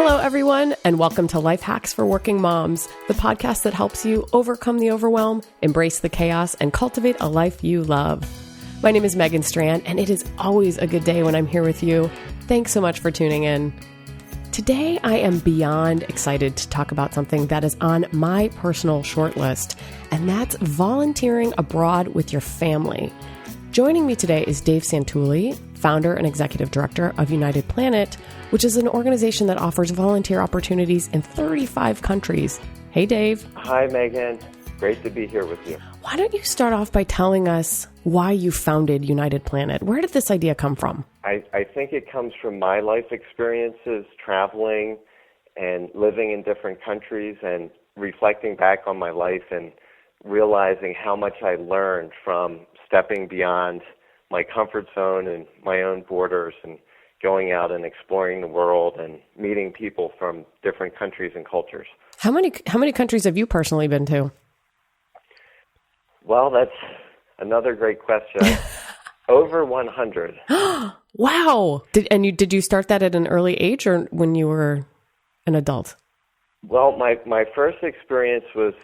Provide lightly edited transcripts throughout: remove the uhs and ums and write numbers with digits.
Hello, everyone, and welcome to Life Hacks for Working Moms, the podcast that helps you overcome the overwhelm, embrace the chaos, and cultivate a life you love. My name is Megan Strand, and it is always a good day when I'm here with you. Thanks so much for tuning in. Today, I am beyond excited to talk about something that is on my personal short list, and that's volunteering abroad with your family. Joining me today is Dave Santulli, founder and executive director of United Planet, which is an organization that offers volunteer opportunities in 35 countries. Hey, Dave. Hi, Megan. Great to be here with you. Why don't you start off by telling us why you founded United Planet? Where did this idea come from? I think it comes from my life experiences, traveling and living in different countries and reflecting back on my life and realizing how much I learned from stepping beyond my comfort zone and my own borders and going out and exploring the world and meeting people from different countries and cultures. How many countries have you personally been to? Well, that's another great question. Over 100. Wow. Did you start that at an early age or when you were an adult? Well, my first experience was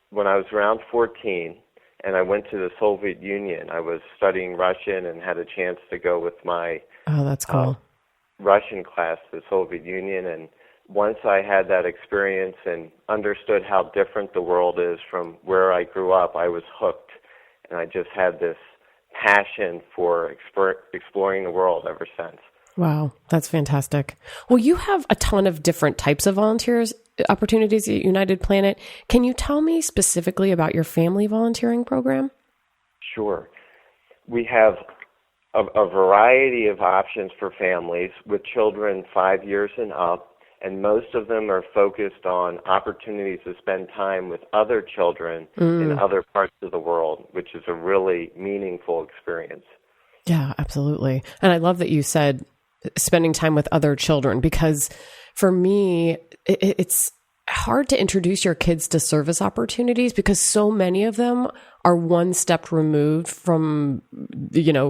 when I was around 14, and I went to the Soviet Union. I was studying Russian and had a chance to go with my that's cool. Russian class to the Soviet Union. And once I had that experience and understood how different the world is from where I grew up, I was hooked. And I just had this passion for exploring the world ever since. Wow, that's fantastic. Well, you have a ton of different types of volunteers opportunities at United Planet. Can you tell me specifically about your family volunteering program? Sure. We have a variety of options for families with children 5 years and up, and most of them are focused on opportunities to spend time with other children in other parts of the world, which is a really meaningful experience. Yeah, absolutely. And I love that you said spending time with other children, because for me, it's hard to introduce your kids to service opportunities because so many of them are one step removed from,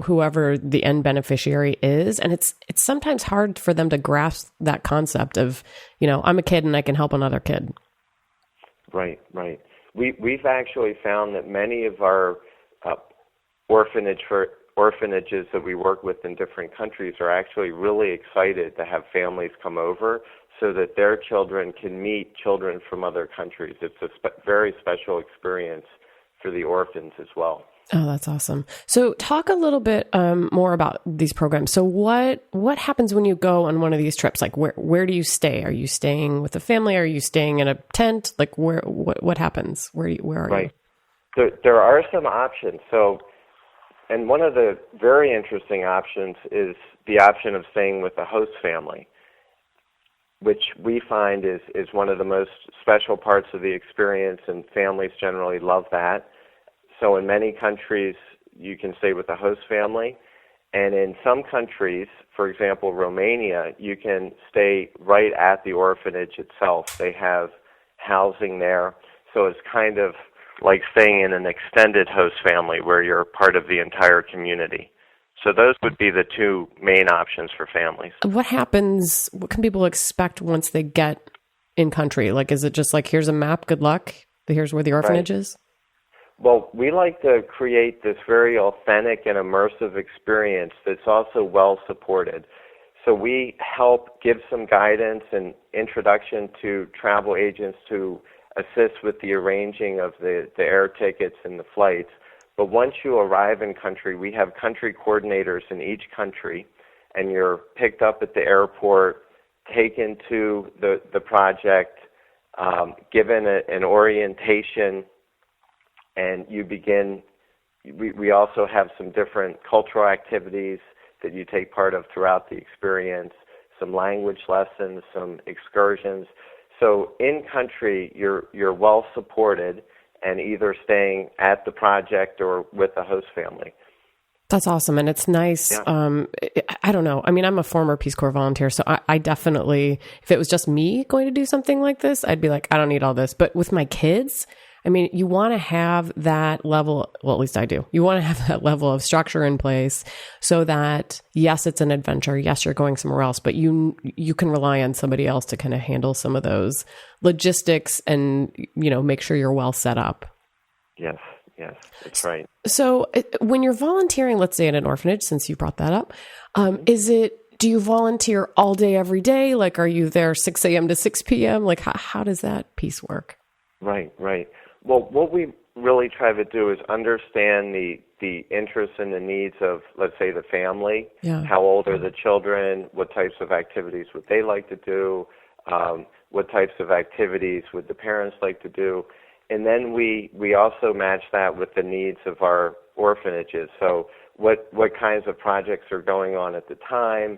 whoever the end beneficiary is. And it's sometimes hard for them to grasp that concept of, I'm a kid and I can help another kid. Right. We've actually found that many of our orphanages that we work with in different countries are actually really excited to have families come over so that their children can meet children from other countries. It's a very special experience for the orphans as well. Oh, that's awesome. So talk a little bit more about these programs. So what happens when you go on one of these trips? Like where do you stay? Are you staying with a family? Are you staying in a tent? Like what happens? Where are you? There are some options. And one of the very interesting options is the option of staying with a host family, which we find is one of the most special parts of the experience, and families generally love that. So in many countries, you can stay with a host family. And in some countries, for example, Romania, you can stay right at the orphanage itself. They have housing there. So it's kind of like staying in an extended host family where you're part of the entire community. So those would be the two main options for families. What happens? What can people expect once they get in country? Like, is it just like, here's a map, good luck, here's where the orphanage is? Well, we like to create this very authentic and immersive experience that's also well supported. So we help give some guidance and introduction to travel agents to assist with the arranging of the air tickets and the flights. But once you arrive in country, we have country coordinators in each country, and you're picked up at the airport, taken to the project, given an orientation, and you begin. We also have some different cultural activities that you take part of throughout the experience, some language lessons, some excursions. So in country, you're well supported and either staying at the project or with the host family. That's awesome. And it's nice. Yeah. I don't know. I mean, I'm a former Peace Corps volunteer, so I definitely, if it was just me going to do something like this, I'd be like, I don't need all this. But with my kids, I mean, you want to have that level, well, at least I do. You want to have that level of structure in place so that, yes, it's an adventure. Yes, you're going somewhere else, but you can rely on somebody else to kind of handle some of those logistics and, make sure you're well set up. Yes, that's right. So when you're volunteering, let's say at an orphanage, since you brought that up, do you volunteer all day, every day? Like, are you there 6 a.m. to 6 p.m.? Like, how does that piece work? Right. Well, what we really try to do is understand the interests and the needs of, let's say, the family. Yeah. How old are the children? What types of activities would they like to do? What types of activities would the parents like to do? And then we also match that with the needs of our orphanages. So what kinds of projects are going on at the time?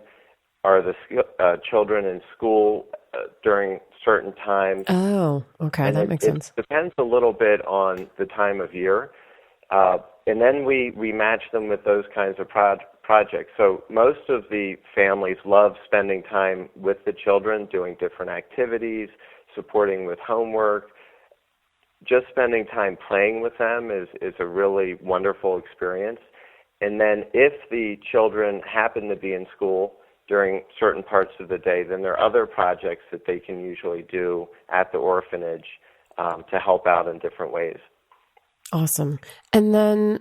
Are the children in school during certain times? Oh, okay. That makes sense. It depends a little bit on the time of year. And then we match them with those kinds of projects. So most of the families love spending time with the children, doing different activities, supporting with homework. Just spending time playing with them is a really wonderful experience. And then if the children happen to be in school during certain parts of the day, then there are other projects that they can usually do at the orphanage to help out in different ways. Awesome. And then,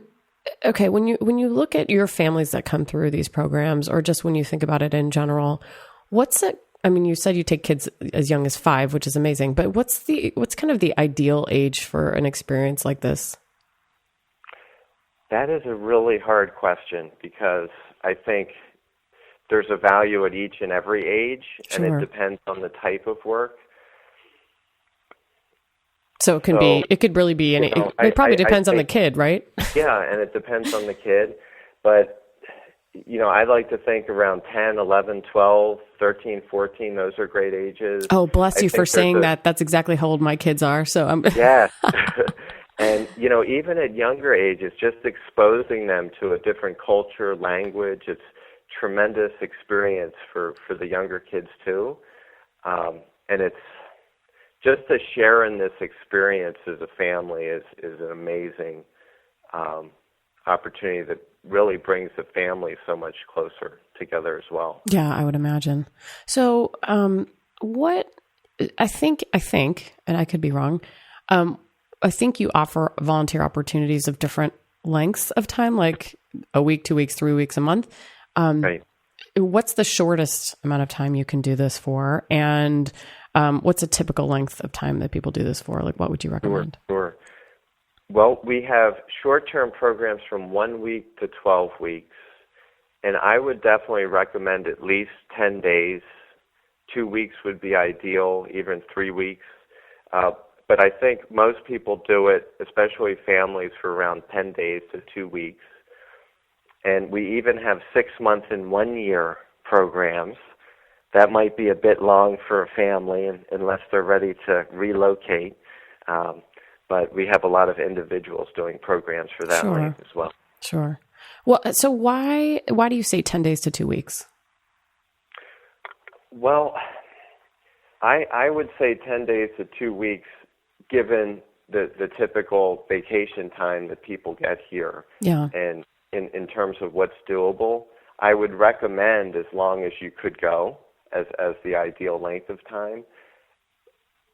okay, when you look at your families that come through these programs, or just when you think about it in general, you said you take kids as young as 5, which is amazing, but what's kind of the ideal age for an experience like this? That is a really hard question because I think there's a value at each and every age, Sure. and it depends on the type of work. So it could really be, it probably depends on the kid, right? Yeah, and it depends on the kid, but I like to think around 10, 11, 12, 13, 14, those are great ages. Oh, bless you for saying that. That's exactly how old my kids are. So I'm Yeah. And, even at younger ages, just exposing them to a different culture, language, it's tremendous experience for the younger kids too. And it's just to share in this experience as a family is an amazing opportunity that really brings the family so much closer together as well. Yeah, I would imagine. So what I think, and I could be wrong, I think you offer volunteer opportunities of different lengths of time, like a week, 2 weeks, 3 weeks, a month. Right. What's the shortest amount of time you can do this for? And what's a typical length of time that people do this for? Like, what would you recommend? Sure. Well, we have short-term programs from 1 week to 12 weeks, and I would definitely recommend at least 10 days. 2 weeks would be ideal, even 3 weeks. But I think most people do it, especially families, for around 10 days to 2 weeks. And we even have 6 months and 1 year programs. That might be a bit long for a family unless they're ready to relocate. But we have a lot of individuals doing programs for that length as well. Sure. Well, so why do you say 10 days to 2 weeks? Well, I would say 10 days to 2 weeks, given the typical vacation time that people get here. Yeah. And in terms of what's doable, I would recommend as long as you could go as the ideal length of time.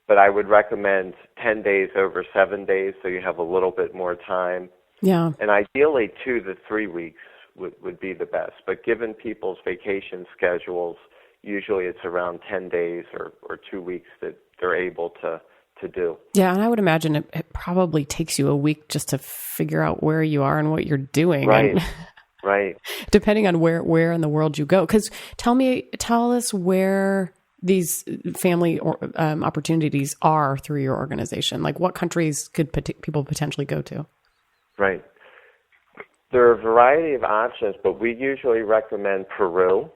But I would recommend 10 days over 7 days so you have a little bit more time. Yeah. And ideally 2 to 3 weeks would be the best. But given people's vacation schedules, usually it's around 10 days or 2 weeks that they're able to do. Yeah, and I would imagine it probably takes you a week just to figure out where you are and what you're doing. Right, right. Depending on where in the world you go. Because tell us where these family opportunities are through your organization. Like, what countries could people potentially go to? Right. There are a variety of options, but we usually recommend Peru,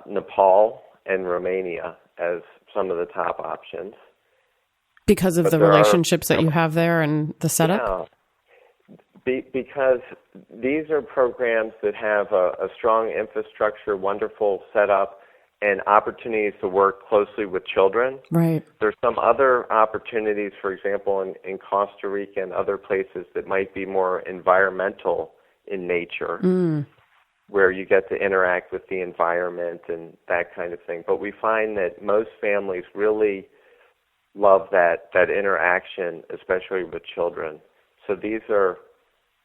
Nepal, and Romania as some of the top options. Because of the relationships that you have there and the setup? Yeah. Because these are programs that have a strong infrastructure, wonderful setup, and opportunities to work closely with children. Right. There's some other opportunities, for example, in Costa Rica and other places that might be more environmental in nature, where you get to interact with the environment and that kind of thing. But we find that most families really love that interaction, especially with children. So these are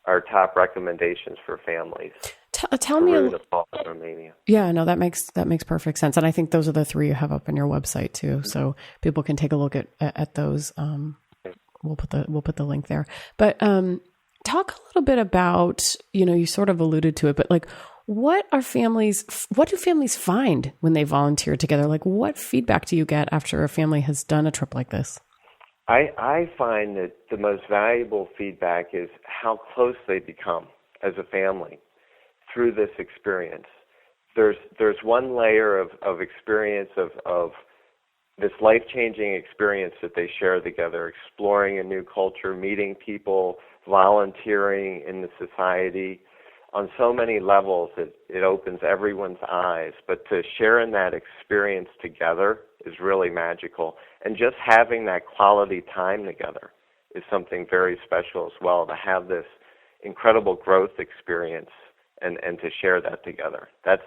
our top recommendations for families. Tell me Nepal, and Romania. Yeah, no, that makes perfect sense. And I think those are the three you have up on your website too. So people can take a look at those. We'll put the link there. But talk a little bit about, you sort of alluded to it, but like what do families find when they volunteer together? Like what feedback do you get after a family has done a trip like this? I find that the most valuable feedback is how close they become as a family through this experience. There's one layer of experience of this life-changing experience that they share together, exploring a new culture, meeting people, volunteering in the society. On so many levels, it opens everyone's eyes. But to share in that experience together is really magical. And just having that quality time together is something very special as well, to have this incredible growth experience and to share that together. That's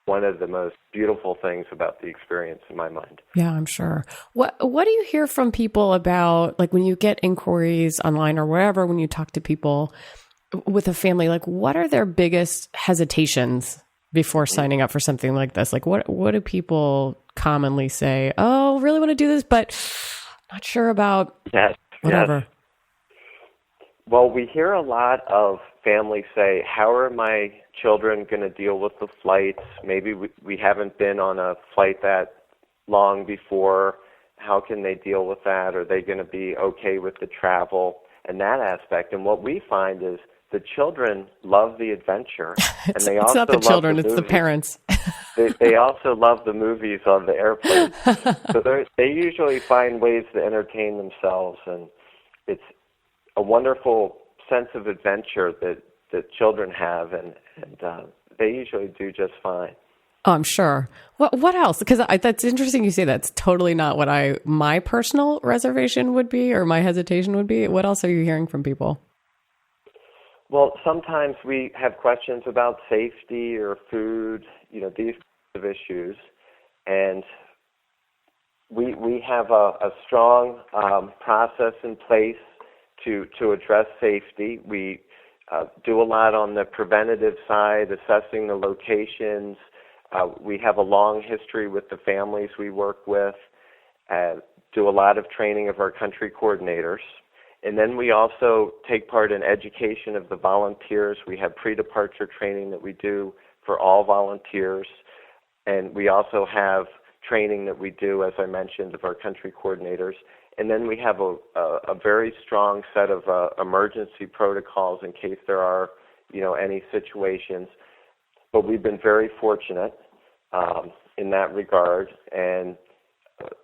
one of the most beautiful things about the experience in my mind. Yeah, I'm sure. What do you hear from people about, like when you get inquiries online or wherever, when you talk to people with a family, like what are their biggest hesitations before signing up for something like this? Like what do people commonly say? Oh, really want to do this, but not sure about whatever. Yes. Well, we hear a lot of families say, how are my children going to deal with the flights? Maybe we haven't been on a flight that long before. How can they deal with that? Are they going to be okay with the travel and that aspect? And what we find is the children love the adventure. And they it's also not the love children, the it's the movies. parents. They also love the movies on the airplane. So they usually find ways to entertain themselves, and it's a wonderful sense of adventure that children have, and they usually do just fine. Oh, I'm sure. What else? Because that's interesting you say that's totally not what my personal reservation would be or my hesitation would be. What else are you hearing from people? Well, sometimes we have questions about safety or food, these kinds of issues. And we have a strong process in place to address safety. We do a lot on the preventative side, assessing the locations. We have a long history with the families we work with, do a lot of training of our country coordinators. And then we also take part in education of the volunteers. We have pre-departure training that we do for all volunteers. And we also have training that we do, as I mentioned, of our country coordinators. And then we have a very strong set of emergency protocols in case there are, any situations. But we've been very fortunate in that regard, and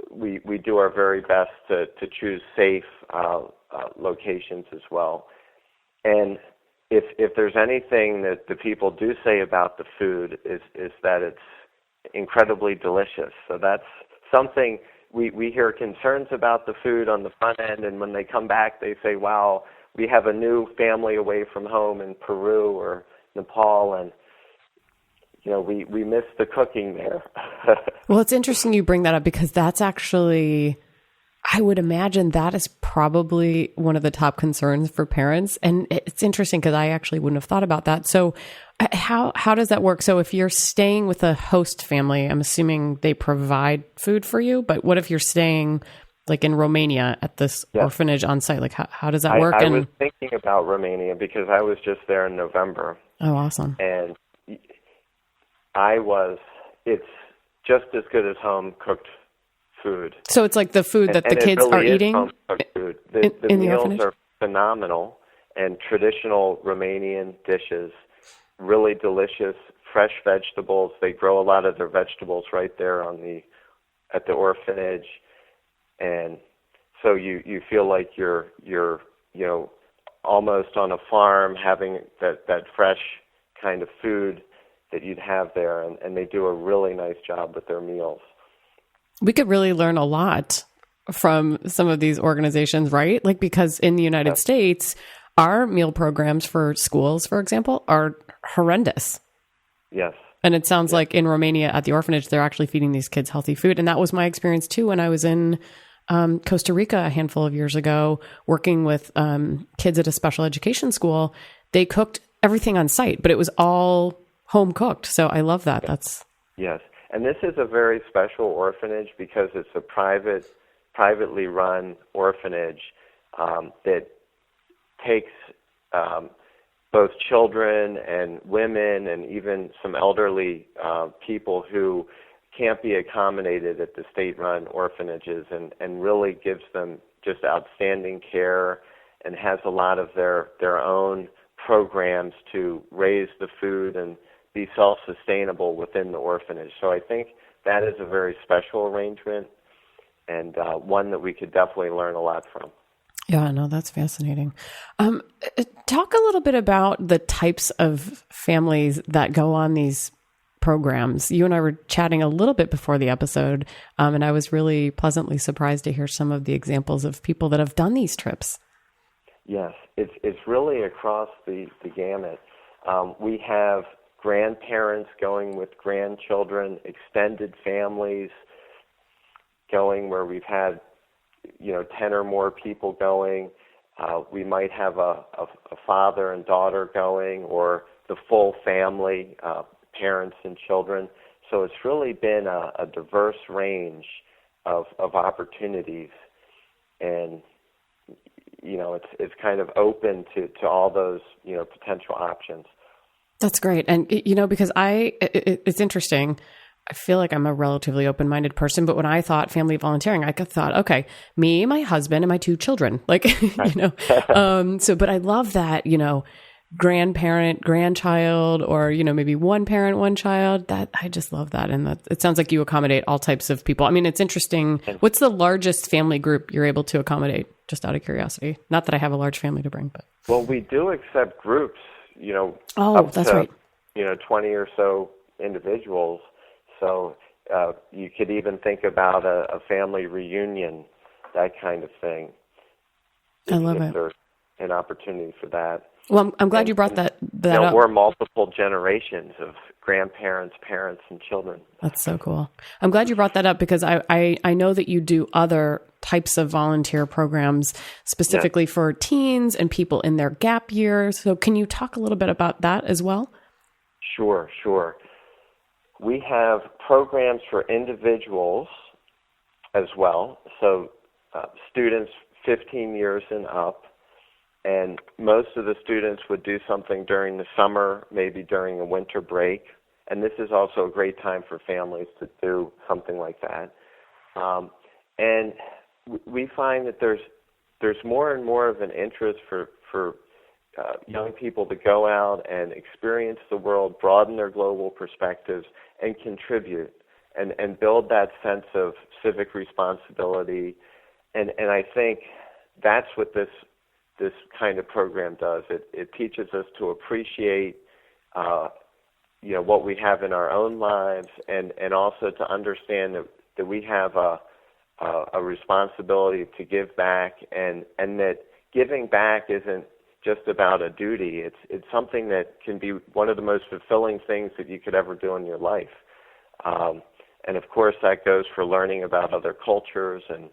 we do our very best to choose safe locations as well. And if there's anything that the people do say about the food is that it's incredibly delicious. So that's something we hear concerns about the food on the front end, and when they come back, they say, wow, we have a new family away from home in Peru or Nepal, and we miss the cooking there. Well, it's interesting you bring that up because that's actually, I would imagine that is probably one of the top concerns for parents. And it's interesting because I actually wouldn't have thought about that. So how does that work? So if you're staying with a host family, I'm assuming they provide food for you, but what if you're staying like in Romania at this orphanage on site? Like how does that work? I was thinking about Romania because I was just there in November. Oh, awesome. And it's just as good as home cooked food. So it's like the food that the kids really are eating home cooked food. in The the meals orphanage? are phenomenal, and traditional Romanian dishes, really delicious, fresh vegetables. They grow a lot of their vegetables right there at the orphanage, and so you feel like you're almost on a farm having that fresh kind of food. that you'd have there, and they do a really nice job with their meals. We could really learn a lot from some of these organizations, right? Like, because in the United States, our meal programs for schools, for example, are horrendous. Yes. And it sounds like in Romania at the orphanage, they're actually feeding these kids healthy food. And that was my experience too when I was in Costa Rica a handful of years ago, working with kids at a special education school. They cooked everything on site, but it was all home cooked. So I love that. Yes. And this is a very special orphanage because it's a privately run orphanage that takes both children and women and even some elderly people who can't be accommodated at the state-run orphanages, and really gives them just outstanding care and has a lot of their own programs to raise the food and be self-sustainable within the orphanage. So I think that is a very special arrangement, and one that we could definitely learn a lot from. Yeah, no, that's fascinating. Talk a little bit about the types of families that go on these programs. You and I were chatting a little bit before the episode, and I was really pleasantly surprised to hear some of the examples of people that have done these trips. Yes, it's really across the gamut. We have grandparents going with grandchildren, extended families going where we've had 10 or more people going. We might have a father and daughter going, or the full family, parents and children. So it's really been a diverse range of opportunities, and it's kind of open to all those potential options. That's great. And because it's interesting. I feel like I'm a relatively open-minded person, but when I thought family volunteering, I thought, okay, me, my husband, and my 2 children, but I love that, grandparent, grandchild, or, maybe one parent, one child. That I just love that. And it sounds like you accommodate all types of people. I mean, it's interesting. What's the largest family group you're able to accommodate? Just out of curiosity. Not that I have a large family to bring, but. Well, we do accept groups, up to, right. 20 or so individuals. So you could even think about a family reunion, that kind of thing. I love it. There's an opportunity for that. Well, I'm glad you brought that up. We're multiple generations of grandparents, parents, and children. That's so cool. I'm glad you brought that up because I know that you do other types of volunteer programs specifically for teens and people in their gap years. So can you talk a little bit about that as well? Sure. We have programs for individuals as well, so students 15 years and up, and most of the students would do something during the summer, maybe during a winter break, and this is also a great time for families to do something like that. And we find that there's more and more of an interest for young people to go out and experience the world, broaden their global perspectives, and contribute and build that sense of civic responsibility. And I think that's what this kind of program does. It teaches us to appreciate what we have in our own lives, and also to understand that we have a responsibility to give back, and that giving back isn't just about a duty. It's something that can be one of the most fulfilling things that you could ever do in your life. And of course that goes for learning about other cultures and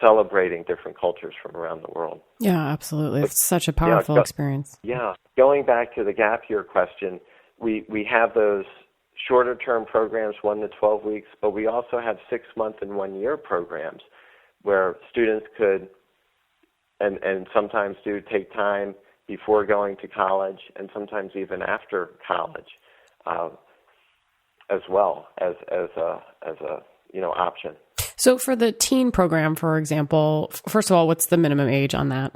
celebrating different cultures from around the world. Yeah, absolutely. It's such a powerful experience. Yeah. Going back to the gap year question, we have those shorter term programs, 1 to 12 weeks, but we also have 6-month and 1-year programs where students could and sometimes do take time before going to college, and sometimes even after college, as well as a option. So for the teen program, for example, first of all, what's the minimum age on that?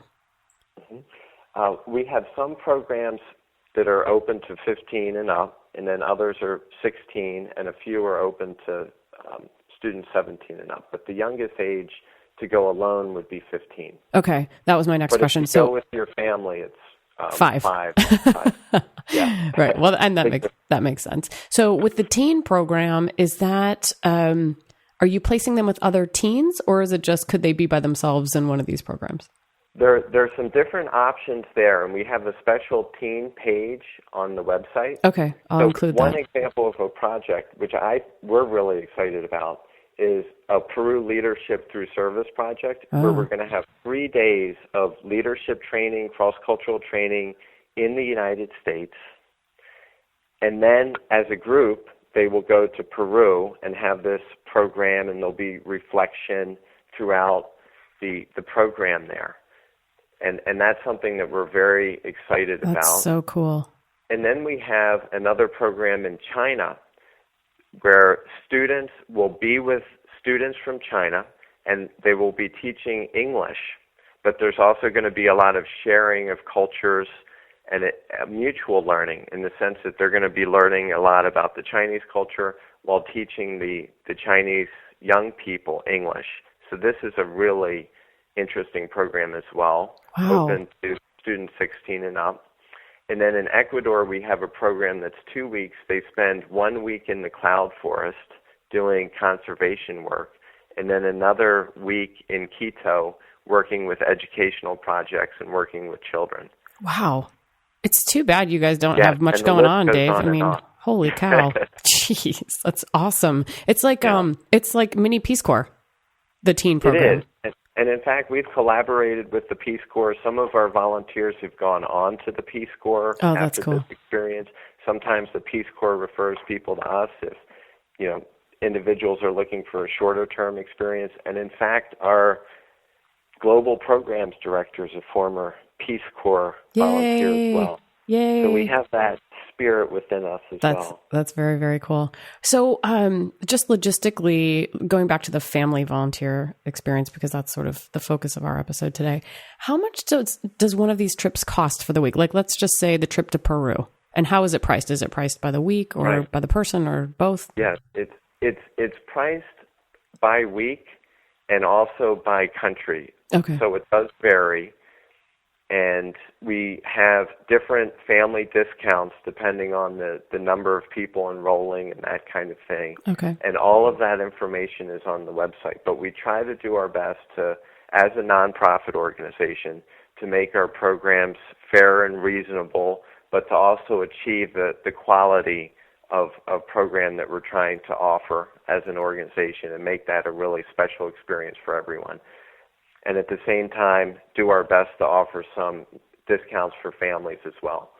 Mm-hmm. We have some programs that are open to 15 and up, and then others are 16, and a few are open to students 17 and up. But the youngest age to go alone would be 15. Okay, that was my next question. If you go with your family, it's Five. Yeah. Right. Well, and that makes sense. So with the teen program, is that, are you placing them with other teens, or is it just, could they be by themselves in one of these programs? There's some different options there, and we have a special teen page on the website. Okay, I'll include that. One example of a project, which we're really excited about, is a Peru Leadership Through Service project, where we're going to have 3 days of leadership training, cross-cultural training in the United States. And then, as a group, they will go to Peru and have this program, and there'll be reflection throughout the program there. And that's something that we're very excited about. That's so cool. And then we have another program in China where students will be with students from China, and they will be teaching English. But there's also going to be a lot of sharing of cultures and mutual learning, in the sense that they're going to be learning a lot about the Chinese culture while teaching the Chinese young people English. So this is a really interesting program as well, open to students 16 and up. And then in Ecuador, we have a program that's 2 weeks. They spend 1 week in the cloud forest doing conservation work, and then another week in Quito working with educational projects and working with children. Wow. It's too bad you guys don't have much going on, Dave. I mean, holy cow. Jeez, that's awesome. It's like mini Peace Corps, the teen program. It is. And in fact, we've collaborated with the Peace Corps. Some of our volunteers have gone on to the Peace Corps after this experience. Sometimes the Peace Corps refers people to us if, individuals are looking for a shorter-term experience. And in fact, our global programs director is a former Peace Corps volunteer as well. Yay. So we have that spirit within us as well. That's very, very cool. So just logistically, going back to the family volunteer experience, because that's sort of the focus of our episode today, how much does one of these trips cost for the week? Like, let's just say the trip to Peru. And how is it priced? Is it priced by the week or by the person or both? Yes, it's priced by week and also by country. Okay. So it does vary. And we have different family discounts depending on the number of people enrolling and that kind of thing. Okay. And all of that information is on the website. But we try to do our best to, as a nonprofit organization, to make our programs fair and reasonable, but to also achieve the quality of program that we're trying to offer as an organization and make that a really special experience for everyone. And at the same time, do our best to offer some discounts for families as well.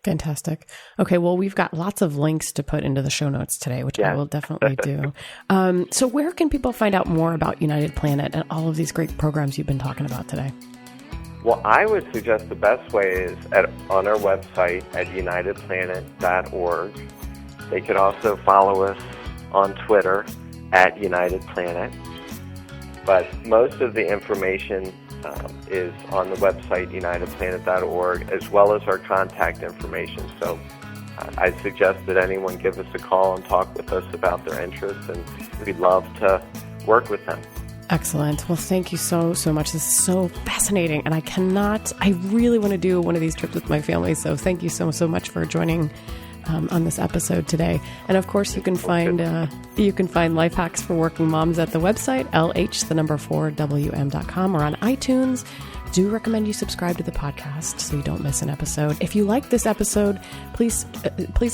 Fantastic. Okay, well, we've got lots of links to put into the show notes today, which I will definitely do. So where can people find out more about United Planet and all of these great programs you've been talking about today? Well, I would suggest the best way is on our website at unitedplanet.org. They could also follow us on Twitter at United Planet. But most of the information is on the website, unitedplanet.org, as well as our contact information. So I suggest that anyone give us a call and talk with us about their interests, and we'd love to work with them. Excellent. Well, thank you so, so much. This is so fascinating, and I really want to do one of these trips with my family, so thank you so, so much for joining on this episode today. And of course, you can find Life Hacks for Working Moms at the website, LH4WM.com, or on iTunes. Do recommend you subscribe to the podcast so you don't miss an episode. If you like this episode, please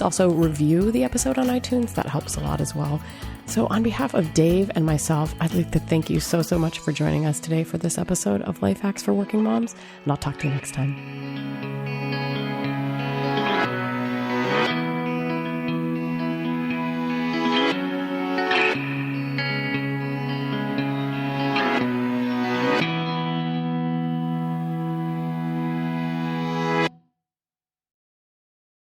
also review the episode on iTunes. That helps a lot as well. So on behalf of Dave and myself, I'd like to thank you so, so much for joining us today for this episode of Life Hacks for Working Moms, and I'll talk to you next time.